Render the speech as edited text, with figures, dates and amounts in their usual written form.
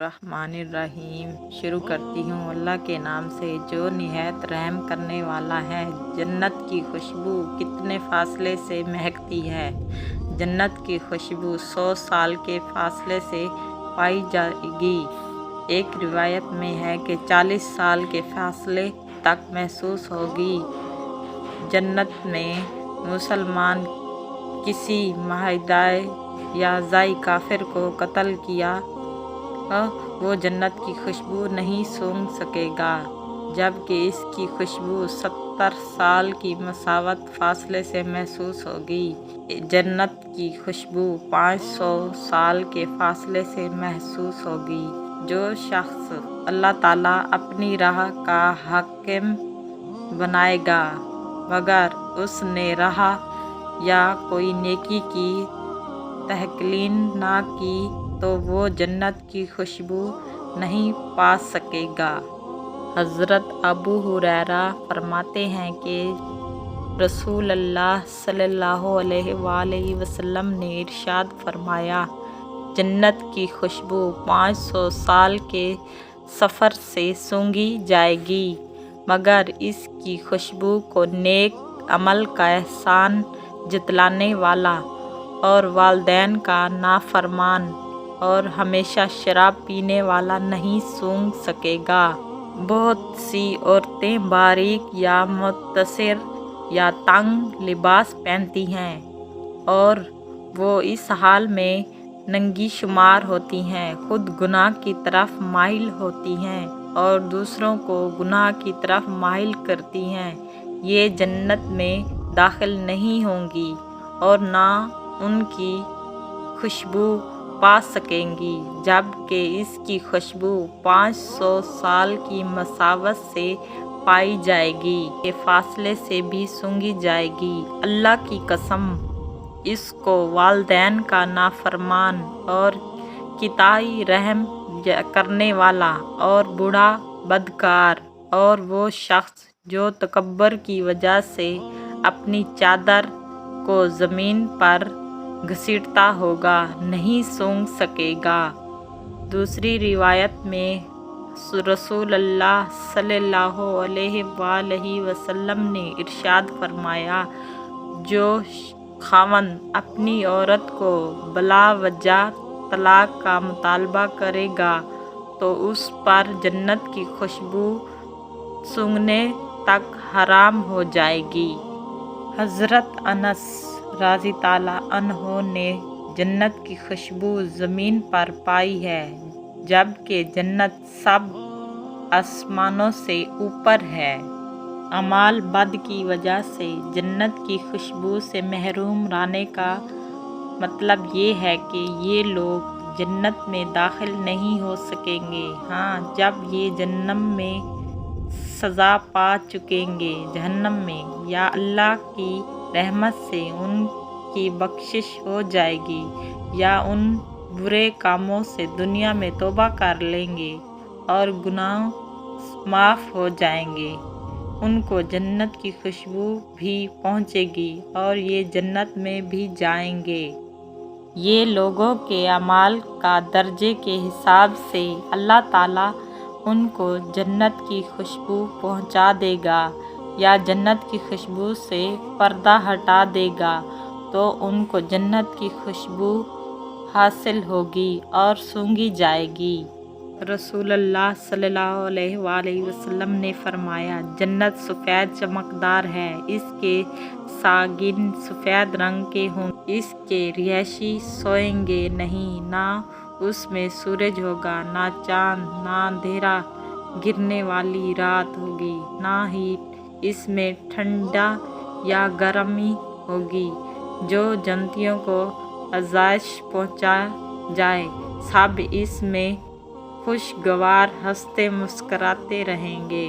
रहमानिर्रहीम। शुरू करती हूँ अल्लाह के नाम से जो निहायत रहम करने वाला है। जन्नत की खुशबू कितने फासले से महकती है। जन्नत की खुशबू 100 साल के फासले से पाई जाएगी। एक रिवायत में है कि 40 साल के फासले तक महसूस होगी। जन्नत में मुसलमान किसी माहिदाए या जाई काफिर को कत्ल किया वो जन्नत की खुशबू नहीं सूंघ सकेगा, जबकि इसकी खुशबू 70 साल की मसावत फासले से महसूस होगी। जन्नत की खुशबू 500 साल के फासले से महसूस होगी। जो शख्स अल्लाह ताला अपनी राह का हाकिम बनाएगा मगर उसने राह या कोई नेकी की तहकीन ना की तो वो जन्नत की खुशबू नहीं पा सकेगा। हज़रत अबू हुरैरा फरमाते हैं कि रसूल अल्लाह सल्लल्लाहु अलैहि वसल्लम ने इरशाद फरमाया, जन्नत की खुशबू 500 साल के सफ़र से सूंघी जाएगी मगर इसकी खुशबू को नेक अमल का एहसान जतलाने वाला और वालिदैन का नाफरमान और हमेशा शराब पीने वाला नहीं सूंघ सकेगा। बहुत सी औरतें बारीक या मुत्तसिर या तंग लिबास पहनती हैं और वो इस हाल में नंगी शुमार होती हैं, खुद गुनाह की तरफ माहिल होती हैं और दूसरों को गुनाह की तरफ माहिल करती हैं। ये जन्नत में दाखिल नहीं होंगी और ना उनकी खुशबू पा सकेंगी, जबकि इसकी खुशबू 500 साल की मसावत से पाई जाएगी, के फासले से भी सूंघी जाएगी। अल्लाह की कसम, इसको वालिदैन का नाफरमान और किताई रहम करने वाला और बूढ़ा बदकार और वो शख्स जो तकब्बर की वजह से अपनी चादर को ज़मीन पर घसीटता होगा नहीं सूंघ सकेगा। दूसरी रिवायत में रसूल अल्लाह सल्लल्लाहु अलैहि वसल्लम ने इरशाद फरमाया, जो खावंद अपनी औरत को बला वजह तलाक का मुतालबा करेगा तो उस पर जन्नत की खुशबू सूंघने तक हराम हो जाएगी। हज़रत अनस राज़ी ताला अन्हो ने जन्नत की खुशबू ज़मीन पर पाई है, जबकि जन्नत सब आसमानों से ऊपर है। अमाल बद की वजह से जन्नत की खुशबू से महरूम रहने का मतलब ये है कि ये लोग जन्नत में दाखिल नहीं हो सकेंगे। हाँ, जब ये जहन्नम में सज़ा पा चुकेंगे, जहन्नम में या अल्लाह की रहमत से उनकी बख्शिश हो जाएगी या उन बुरे कामों से दुनिया में तौबा कर लेंगे और गुनाह माफ़ हो जाएंगे, उनको जन्नत की खुशबू भी पहुंचेगी और ये जन्नत में भी जाएंगे। ये लोगों के अमाल का दर्जे के हिसाब से अल्लाह ताला उनको जन्नत की खुशबू पहुंचा देगा या जन्नत की खुशबू से पर्दा हटा देगा तो उनको जन्नत की खुशबू हासिल होगी और सूंघी जाएगी। रसूलुल्लाह सल्लल्लाहु अलैहि वसल्लम ने फरमाया, जन्नत सफ़ेद चमकदार है, इसके सागिन सफ़ेद रंग के होंगे, इसके रिहायशी सोएंगे नहीं, ना उसमें सूरज होगा, ना चाँद, ना अंधेरा गिरने वाली रात होगी, ना ही इसमें ठंडा या गर्मी होगी। जो जन्नतियों को आज़ाइश पहुँचा जाए, सब इसमें खुशगवार हंसते मुस्कराते रहेंगे।